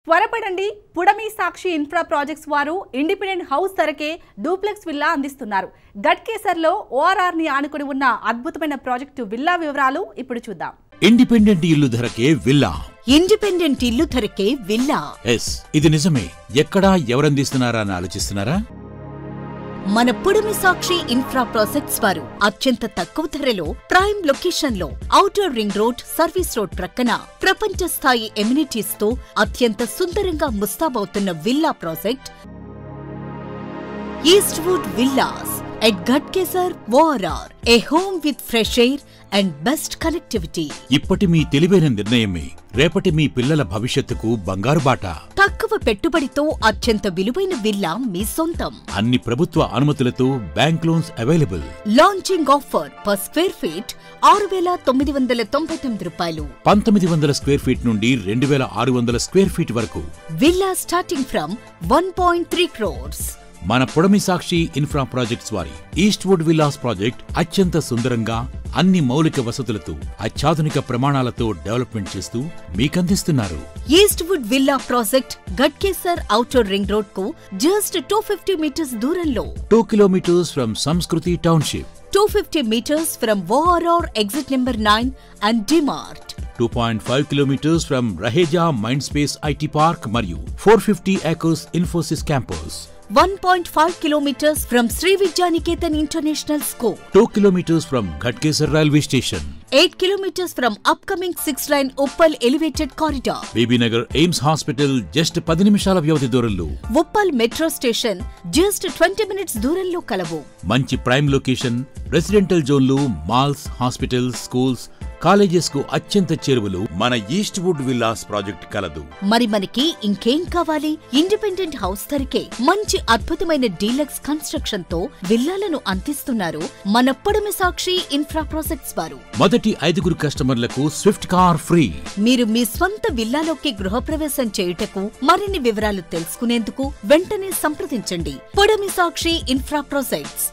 త్వరపడండి పుడమి Sakshi infra projects వారు ఇండిపెండెంట్ హౌస్ ధరకే డూప్లెక్స్ విల్లా అందిస్తున్నారు. గట్కేసర్లో ఓఆర్ఆర్ ని ఆనుకుని ఉన్న అద్భుతమైన ప్రాజెక్టు విల్లా వివరాలు ఇప్పుడు చూద్దాం. ఇండిపెండెంట్ ఇల్లు ధరకే విల్లా. ఇండిపెండెంట్ ఇల్లు ధరకే విల్లా. ఇది నిజమే. ఎక్కడా ఎవరందిస్తున్నారా అని ఆలోచిస్తున్నారా? మన పుడమి సాక్షి ఇన్ఫ్రా ప్రాజెక్ట్స్ వారు అత్యంత తక్కువ ధరలో ప్రైమ్ లొకేషన్ లో outer ring road, service road ప్రక్కన ప్రపంచ స్థాయి ఎమ్యూనిటీస్ తో అత్యంత సుందరంగా ముస్తాబవుతున్న villa project Eastwood villas at Ghatkesar ORR. A home with fresh air and best connectivity. ఇప్పటి మీ తెలివైన నిర్ణయమే రేపటి మీ పిల్లల భవిష్యత్తుకు బంగారు బాట. తక్కువ పెట్టుబడితో అత్యంత విలువైన విల్లా మీ సొంతం. అన్ని ప్రభుత్వ అనుమతులతో bank loans available. Launching offer per square feet 6,999 రూపాయలు. 1900 స్క్వేర్ ఫీట్ నుండి 2600 స్క్వేర్ ఫీట్ వరకు. Villa starting from 1.3 crores. మన పుడమి సాక్షి ఇన్ఫ్రా ప్రాజెక్ట్స్ వారి ఈస్ట్వుడ్ విల్లాస్ ప్రాజెక్ట్ అత్యంత సుందరంగా అన్ని మౌలిక వసతులతో అత్యాధునిక ప్రమాణాలతో డెవలప్మెంట్ చేస్తూ మీకందిస్తున్నారు. Eastwood villa project Ghatkesar outer ring road కు జస్ట్ 250 మీటర్స్ దూరంలో. 2 kilometers ఫ్రమ్ Samskruthi township. 250 meters from ORR exit number 9 and DMart. 2.5 kilometers from Raheja Mindspace IT Park మరియు 450 acres Infosys campus. 1.5 kilometers from Sri Vidyaniketan International School. 2 kilometers from Ghatkesar Railway Station. 8 kilometers from upcoming 6-lane Uppal elevated corridor. Bibinagar AIIMS hospital just 10 నిమిషాల వ్యవధి దూరంలో. Uppal metro station just 20 minutes దూరంలో కలవు. మంచి prime location, residential జోన్లు, malls, hospitals, schools, colleges కు అత్యంత చేరువలు మన ఈస్ట్వుడ్ విల్లాస్ ప్రాజెక్ట్ కలదు. మరి మనకి ఇంకేం కావాలి? ఇండిపెండెంట్ హౌస్ ధరకే మంచి అద్భుతమైన డీలక్స్ కన్స్ట్రక్షన్ తో విల్లాలను అందిస్తున్నారు మన పుడమి సాక్షి ఇన్ఫ్రా ప్రాజెక్ట్స్ వారు. మొదటి 5 కస్టమర్లకు స్విఫ్ట్ కార్ ఫ్రీ. మీరు మీ స్వంత విల్లాలోకి గృహప్రవేశం చేయుటకు మరిన్ని వివరాలు తెలుసుకునేందుకు వెంటనే సంప్రదించండి. పుడమి సాక్షి ఇన్ఫ్రా ప్రాజెక్ట్స్.